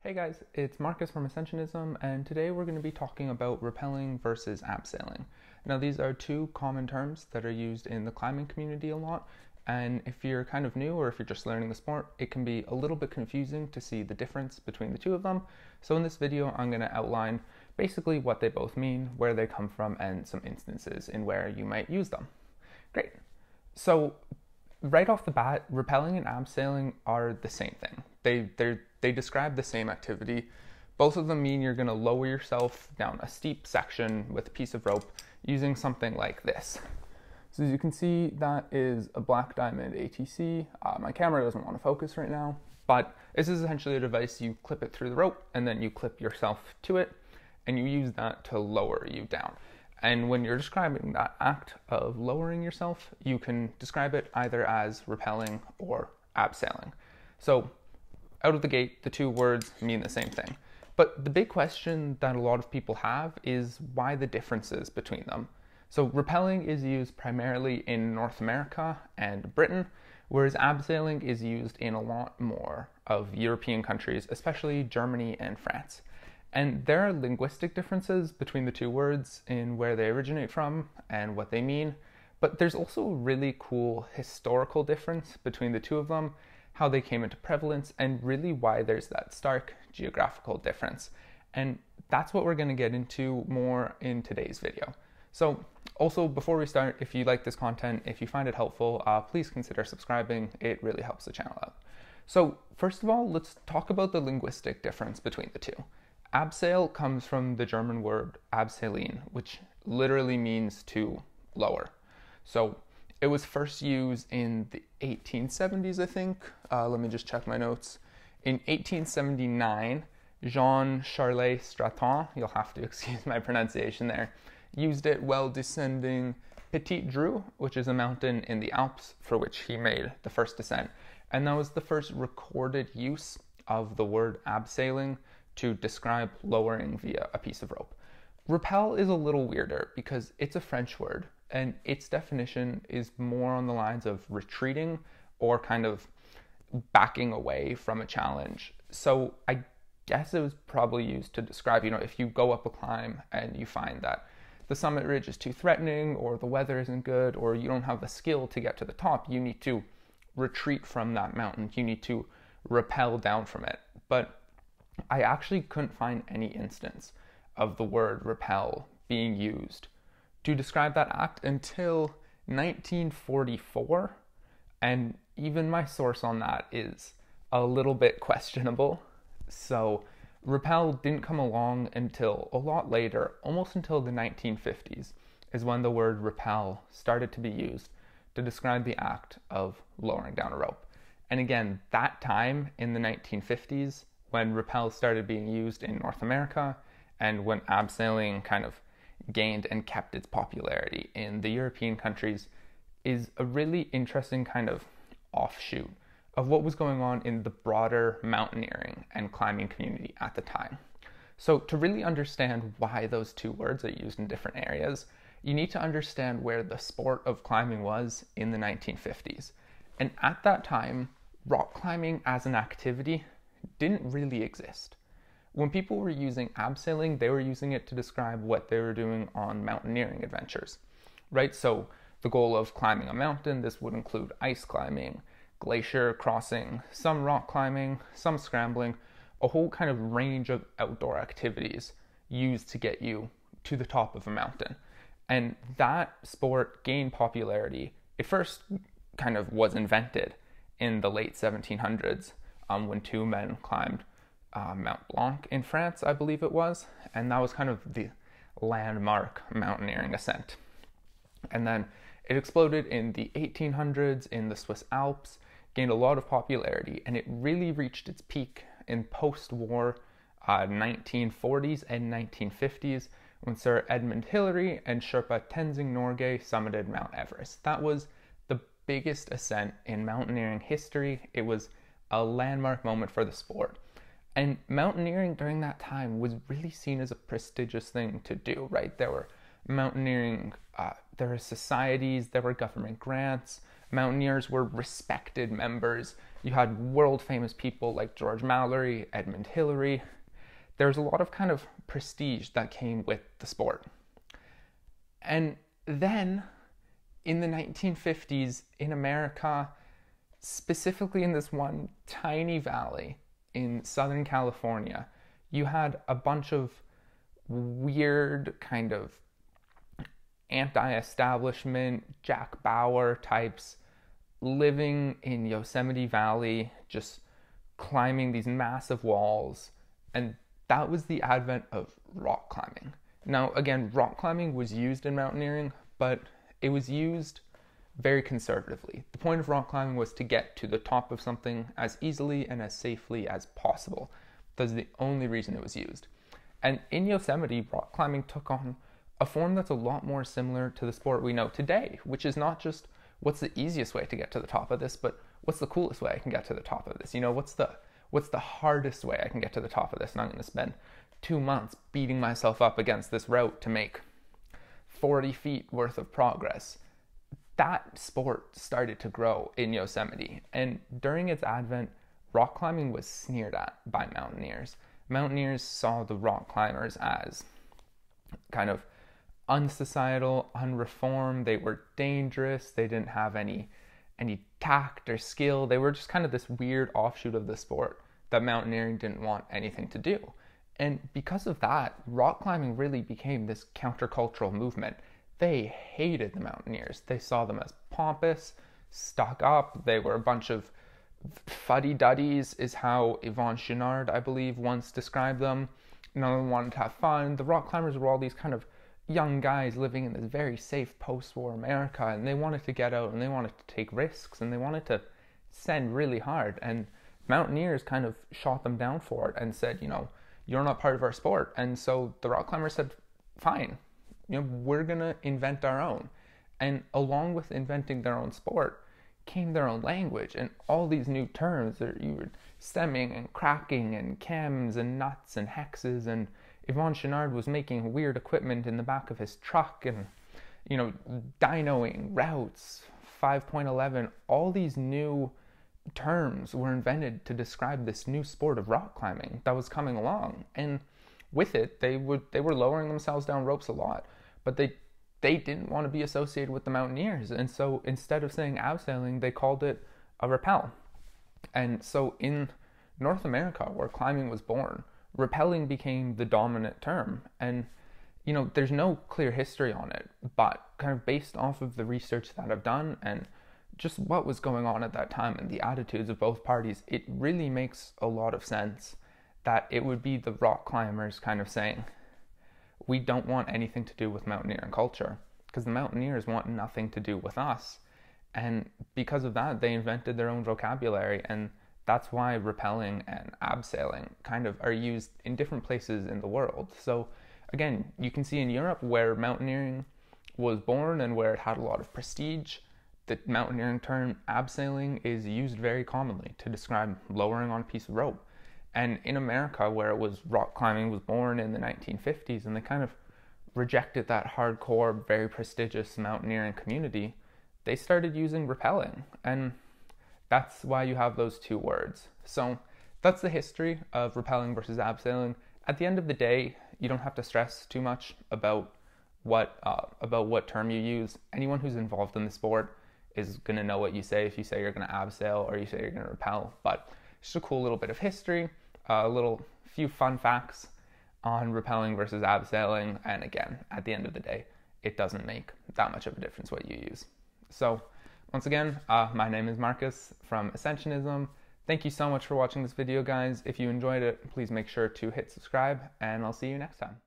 Hey guys, it's Marcus from Ascensionism, and today we're going to be talking about rappelling versus abseiling. Now, these are two common terms that are used in the climbing community a lot, and if you're kind of new or if you're just learning the sport, it can be a little bit confusing to see the difference between the two of them. So in this video, I'm going to outline basically what they both mean, where they come from, and some instances in where you might use them. Great. So right off the bat, rappelling and abseiling are the same thing. They describe the same activity. Both of them mean you're going to lower yourself down a steep section with a piece of rope using something like this. So as you can see, that is a black diamond ATC. My camera doesn't want to focus right now, but this is essentially a device. You clip it through the rope and then you clip yourself to it and you use that to lower you down. And when you're describing that act of lowering yourself, you can describe it either as rappelling or abseiling. So out of the gate, the two words mean the same thing. But the big question that a lot of people have is why the differences between them. So rappelling is used primarily in North America and Britain, whereas abseiling is used in a lot more of European countries, especially Germany and France. And there are linguistic differences between the two words in where they originate from and what they mean, but there's also a really cool historical difference between the two of them, how they came into prevalence, and really why there's that stark geographical difference. And that's what we're going to get into more in today's video. So also, before we start, if you like this content, if you find it helpful, please consider subscribing. It really helps the channel out. So first of all, let's talk about the linguistic difference between the two. Abseil comes from the German word abseilen, which literally means to lower. So it was first used in the 1870s, I think. Let me just check my notes. In 1879, Jean-Charles Straton, you'll have to excuse my pronunciation there, used it while descending Petit Dreux, which is a mountain in the Alps for which he made the first descent. And that was the first recorded use of the word abseiling to describe lowering via a piece of rope. Rappel is a little weirder because it's a French word and its definition is more on the lines of retreating or kind of backing away from a challenge. So I guess it was probably used to describe, if you go up a climb and you find that the summit ridge is too threatening or the weather isn't good or you don't have the skill to get to the top, you need to retreat from that mountain. You need to rappel down from it. But I actually couldn't find any instance of the word rappel being used to describe that act until 1944, and even my source on that is a little bit questionable. So rappel didn't come along until a lot later, almost until the 1950s, is when the word rappel started to be used to describe the act of lowering down a rope. And again, that time in the 1950s, when rappel started being used in North America and when abseiling kind of gained and kept its popularity in the European countries, is a really interesting kind of offshoot of what was going on in the broader mountaineering and climbing community at the time. So to really understand why those two words are used in different areas, you need to understand where the sport of climbing was in the 1950s. And at that time, rock climbing as an activity didn't really exist. When people were using abseiling, they were using it to describe what they were doing on mountaineering adventures, right? So the goal of climbing a mountain, this would include ice climbing, glacier crossing, some rock climbing, some scrambling, a whole kind of range of outdoor activities used to get you to the top of a mountain. And that sport gained popularity. It first kind of was invented in the late 1700s when two men climbed Mount Blanc in France, I believe it was, and that was kind of the landmark mountaineering ascent. And then it exploded in the 1800s in the Swiss Alps, gained a lot of popularity, and it really reached its peak in post-war 1940s and 1950s when Sir Edmund Hillary and Sherpa Tenzing Norgay summited Mount Everest. That was the biggest ascent in mountaineering history. It was a landmark moment for the sport. And mountaineering during that time was really seen as a prestigious thing to do, right? There were mountaineering, there were societies, there were government grants, Mountaineers were respected members. You had world famous people like George Mallory, Edmund Hillary. There's a lot of kind of prestige that came with the sport. And then in the 1950s in America, specifically in this one tiny valley in Southern California, you had a bunch of weird kind of anti-establishment Jack Bauer types living in Yosemite Valley, just climbing these massive walls. And that was the advent of rock climbing. Now, again, rock climbing was used in mountaineering, but it was used very conservatively. The point of rock climbing was to get to the top of something as easily and as safely as possible. That's the only reason it was used. And in Yosemite, rock climbing took on a form that's a lot more similar to the sport we know today, which is not just what's the easiest way to get to the top of this, but what's the coolest way I can get to the top of this? You know, what's the hardest way I can get to the top of this? And I'm going to spend 2 months beating myself up against this route to make 40 feet worth of progress. That sport started to grow in Yosemite, and during its advent, rock climbing was sneered at by mountaineers. Mountaineers saw the rock climbers as kind of unsocietal, unreformed. They were dangerous. They didn't have any tact or skill. They were just kind of this weird offshoot of the sport that mountaineering didn't want anything to do. And because of that, rock climbing really became this countercultural movement. They hated the mountaineers. They saw them as pompous, stuck up. They were a bunch of fuddy-duddies, is how Yvon Chouinard, I believe, once described them. None of them wanted to have fun. The rock climbers were all these kind of young guys living in this very safe post-war America, and they wanted to get out and they wanted to take risks and they wanted to send really hard. And mountaineers kind of shot them down for it and said, you know, you're not part of our sport. And so the rock climbers said, fine, you know, we're gonna invent our own. And along with inventing their own sport came their own language and all these new terms that you were stemming and cracking and chems and nuts and hexes. And Yvon Chouinard was making weird equipment in the back of his truck, and, you know, dynoing, routes, 5.11, all these new terms were invented to describe this new sport of rock climbing that was coming along. And with it, they were lowering themselves down ropes a lot, but they didn't want to be associated with the mountaineers. And so instead of saying abseiling, they called it a rappel. And so in North America, where climbing was born, rappelling became the dominant term. And, you know, there's no clear history on it, but kind of based off of the research that I've done and just what was going on at that time and the attitudes of both parties, it really makes a lot of sense that it would be the rock climbers kind of saying, we don't want anything to do with mountaineering culture, because the mountaineers want nothing to do with us. And because of that, they invented their own vocabulary, and that's why rappelling and abseiling kind of are used in different places in the world. So again, you can see in Europe, where mountaineering was born and where it had a lot of prestige, the mountaineering term abseiling is used very commonly to describe lowering on a piece of rope. And in America, where it was rock climbing was born in the 1950s, and they kind of rejected that hardcore, very prestigious mountaineering community, they started using rappelling. And that's why you have those two words. So that's the history of rappelling versus abseiling. At the end of the day, you don't have to stress too much about what term you use. Anyone who's involved in the sport is going to know what you say if you say you're going to abseil or you say you're going to rappel. But it's just a cool little bit of history, a few fun facts on rappelling versus abseiling. And again, at the end of the day, it doesn't make that much of a difference what you use. So once again, my name is Marcus from Ascensionism. Thank you so much for watching this video, guys. If you enjoyed it, please make sure to hit subscribe, and I'll see you next time.